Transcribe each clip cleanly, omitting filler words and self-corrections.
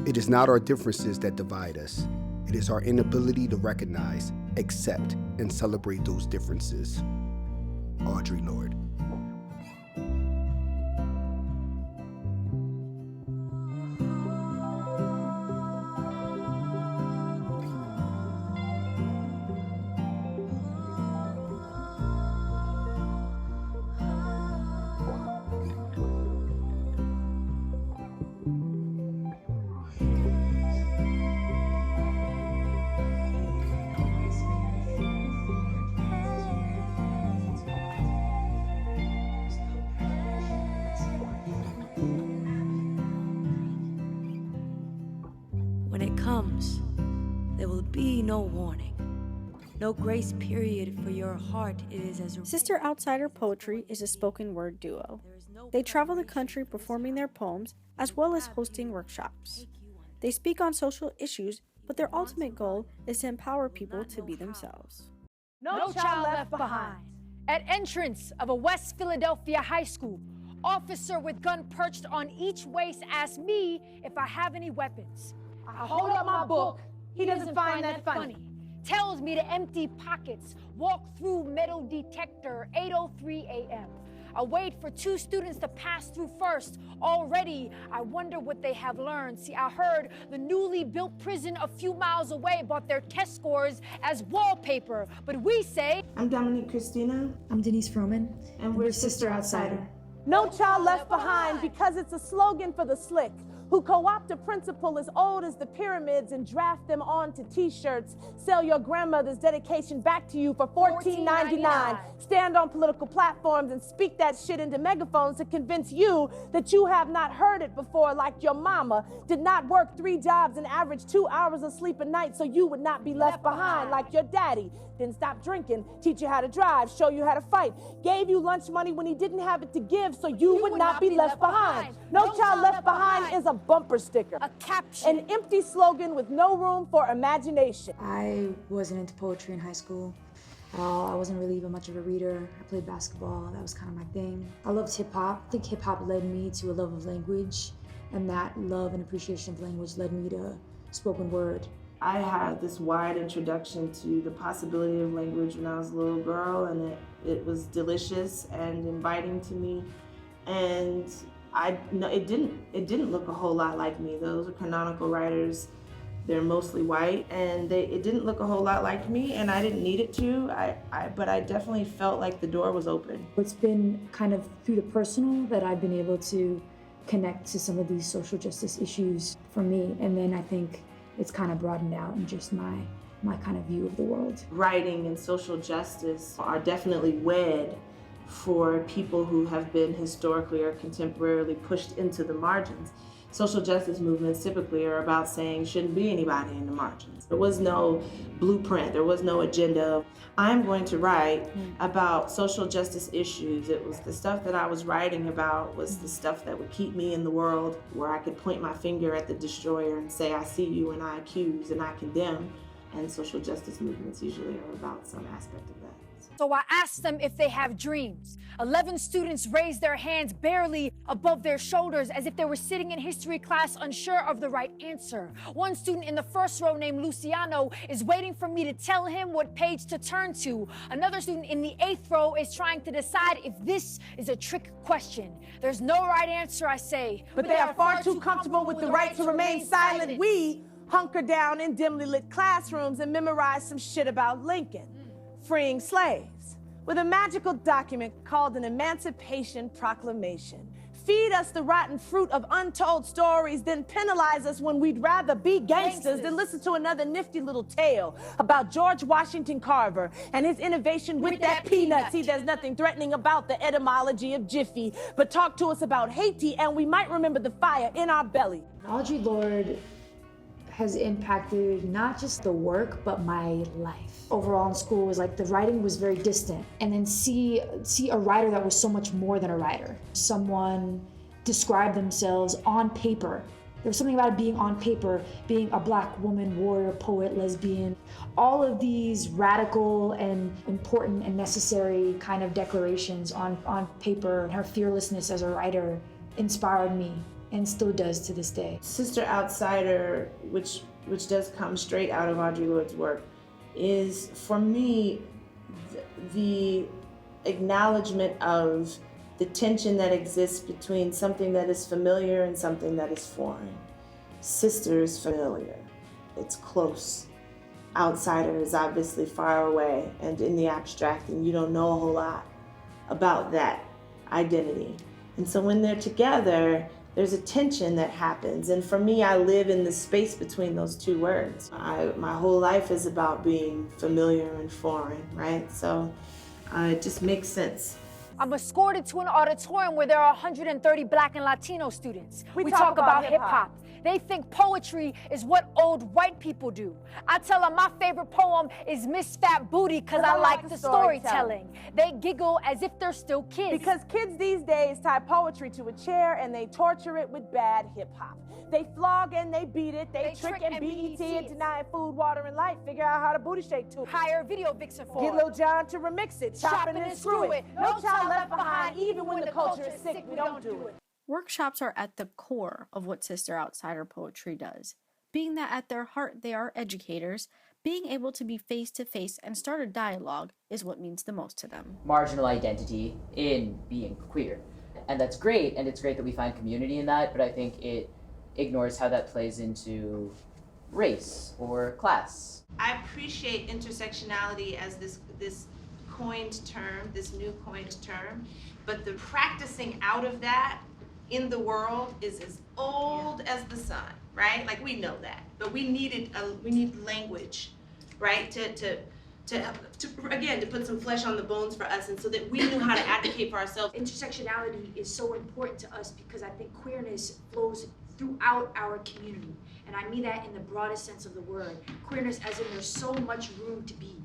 It is not our differences that divide us. It is our inability to recognize, accept, and celebrate those differences. Audre Lorde. When it comes, there will be no warning, no grace period for your heart. It is as a Sister Outsider Poetry is a spoken word duo. They travel the country performing their poems as well as hosting workshops. They speak on social issues, but their ultimate goal is to empower people to be themselves. No child left behind. At entrance of a West Philadelphia high school, officer with gun perched on each waist asked me if I have any weapons. I hold up my book. He doesn't find that funny. Tells me to empty pockets. Walk through metal detector, 8:03 a.m. I wait for 2 students to pass through first. Already, I wonder what they have learned. See, I heard the newly built prison a few miles away bought their test scores as wallpaper. But we say... I'm Dominique Christina. I'm Denise Froman. And we're Sister Outsider. No child left behind because it's a slogan for the slick, who co-opt a principle as old as the pyramids and draft them onto t-shirts, sell your grandmother's dedication back to you for $14.99, stand on political platforms and speak that shit into megaphones to convince you that you have not heard it before, like your mama did not work 3 jobs and average 2 hours of sleep a night so you would not be left behind, like your daddy didn't stop drinking, teach you how to drive, show you how to fight, gave you lunch money when he didn't have it to give so you would not be left behind. No child left behind is a bumper sticker, a caption, an empty slogan with no room for imagination. I wasn't into poetry in high school at all. I wasn't really even much of a reader. I played basketball, that was kind of my thing. I loved hip hop. I think hip hop led me to a love of language, and that love and appreciation of language led me to spoken word. I had this wide introduction to the possibility of language when I was a little girl, and it was delicious and inviting to me. And it didn't look a whole lot like me. Those are canonical writers. They're mostly white, and it didn't look a whole lot like me, and I didn't need it to. But I definitely felt like the door was open. It's been kind of through the personal that I've been able to connect to some of these social justice issues for me, and then I think it's kind of broadened out in just my kind of view of the world. Writing and social justice are definitely wed for people who have been historically or contemporarily pushed into the margins. Social justice movements typically are about saying shouldn't be anybody in the margins. There was no blueprint, there was no agenda. I'm going to write about social justice issues. It was the stuff that I was writing about was the stuff that would keep me in the world, where I could point my finger at the destroyer and say, I see you, and I accuse and I condemn. And social justice movements usually are about some aspect of that. So I asked them if they have dreams. 11 students raised their hands barely above their shoulders as if they were sitting in history class unsure of the right answer. One student in the first row named Luciano is waiting for me to tell him what page to turn to. Another student in the 8th row is trying to decide if this is a trick question. There's no right answer, I say. But they are far too comfortable with the right to remain silent. We hunker down in dimly lit classrooms and memorize some shit about Lincoln, freeing slaves, with a magical document called an Emancipation Proclamation. Feed us the rotten fruit of untold stories, then penalize us when we'd rather be gangsters than listen to another nifty little tale about George Washington Carver and his innovation with that peanut. See, there's nothing threatening about the etymology of Jiffy, but talk to us about Haiti and we might remember the fire in our belly. Audre Lorde has impacted not just the work, but my life. Overall in school was like the writing was very distant. And then see a writer that was so much more than a writer. Someone describe themselves on paper. There was something about being on paper, being a Black woman, warrior, poet, lesbian. All of these radical and important and necessary kind of declarations on paper, and her fearlessness as a writer inspired me and still does to this day. Sister Outsider, which does come straight out of Audre Lorde's work, is for me the acknowledgement of the tension that exists between something that is familiar and something that is foreign. Sister is familiar, it's close. Outsider is obviously far away and in the abstract, and you don't know a whole lot about that identity. And so when they're together, there's a tension that happens. And for me, I live in the space between those two words. My whole life is about being familiar and foreign, right? So it just makes sense. I'm escorted to an auditorium where there are 130 Black and Latino students. We talk about hip-hop. They think poetry is what old white people do. I tell them my favorite poem is Miss Fat Booty because I like the storytelling. They giggle as if they're still kids. Because kids these days tie poetry to a chair and they torture it with bad hip-hop. They flog and they beat it, they trick and BET and deny it food, water, and light. Figure out how to booty shake to it. Hire video vixen for Get it. Lil Jon to remix it, chopping and screw it. No child left behind, even when the culture is sick, we don't do it. Workshops are at the core of what Sister Outsider Poetry does, being that at their heart they are educators. Being able to be face-to-face and start a dialogue is what means the most to them. Marginal identity in being queer. And that's great, and it's great that we find community in that, but I think it ignores how that plays into race or class. I appreciate intersectionality as this coined term, this new coined term, but the practicing out of that in the world is as old as the sun, right? Like, we know that, but we need language, right? To put some flesh on the bones for us, and so that we knew how to advocate for ourselves. Intersectionality is so important to us because I think queerness flows throughout our community. And I mean that in the broadest sense of the word. Queerness as in there's so much room to be.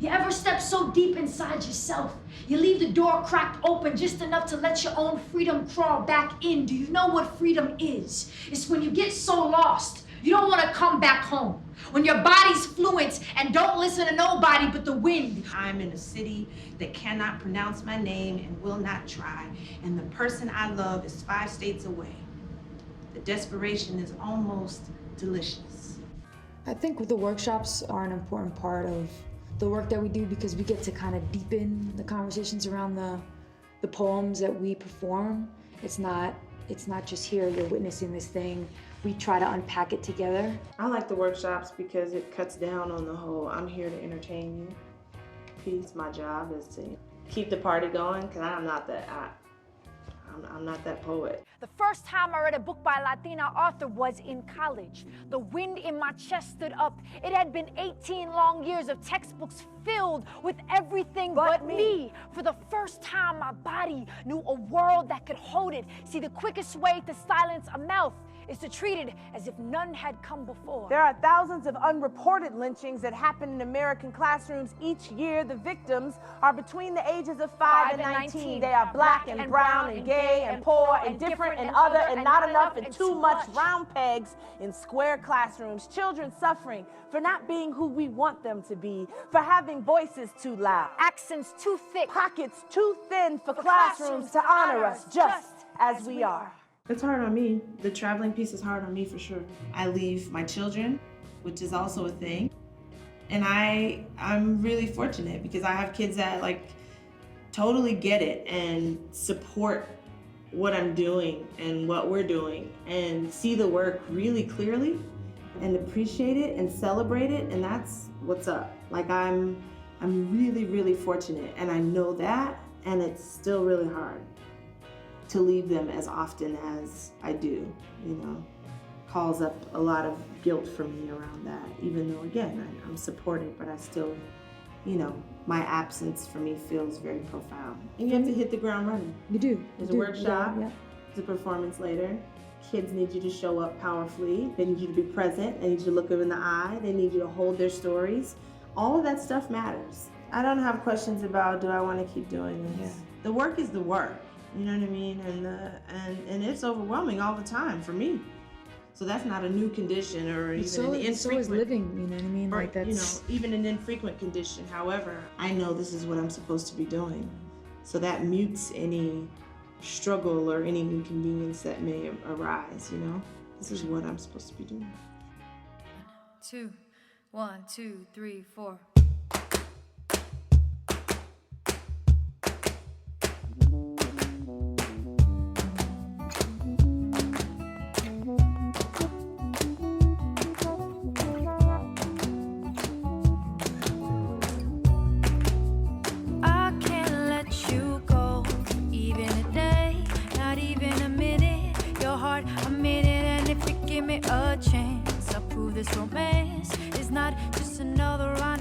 You ever step so deep inside yourself, you leave the door cracked open just enough to let your own freedom crawl back in? Do you know what freedom is? It's when you get so lost, you don't want to come back home. When your body's fluent and don't listen to nobody but the wind. I'm in a city that cannot pronounce my name and will not try, and the person I love is 5 states away. The desperation is almost delicious. I think the workshops are an important part of the work that we do because we get to kind of deepen the conversations around the poems that we perform. It's not just here, you're witnessing this thing. We try to unpack it together. I like the workshops because it cuts down on the whole I'm here to entertain you piece. My job is to keep the party going, because I'm not that poet. The first time I read a book by a Latina author was in college. The wind in my chest stood up. It had been 18 long years of textbooks filled with everything but me. For the first time, my body knew a world that could hold it. See, the quickest way to silence a mouth is to treat it as if none had come before. There are thousands of unreported lynchings that happen in American classrooms each year. The victims are between the ages of 5 and 19. They are black and brown and gay and poor and different and other and not enough and too much. Round pegs in square classrooms. Children suffering for not being who we want them to be, for having voices too loud, Accents too thick, pockets too thin for classrooms to honor us just as we are. It's hard on me. The traveling piece is hard on me for sure. I leave my children, which is also a thing. And I'm really fortunate because I have kids that totally get it and support what I'm doing and what we're doing and see the work really clearly and appreciate it and celebrate it, and that's what's up. I'm really, really fortunate, and I know that, and it's still really hard to leave them as often as I do, calls up a lot of guilt for me around that, even though, again, I'm supported, but I still, my absence for me feels very profound. And you have to hit the ground running. You do. There's a workshop, there's a performance later. Kids need you to show up powerfully. They need you to be present. They need you to look them in the eye. They need you to hold their stories. All of that stuff matters. I don't have questions about, do I want to keep doing this? Yeah. The work is the work. You know what I mean? And it's overwhelming all the time for me. So that's not a new condition or even an infrequent. So is living, you know what I mean? Or, even an infrequent condition. However, I know this is what I'm supposed to be doing. So that mutes any struggle or any inconvenience that may arise, you know? This is what I'm supposed to be doing. 2, 1, 2, 3, 4. I can't let you go, even a day, not even a minute. Your heart, a minute, and if you give me a chance, I'll prove this romance is not just another run.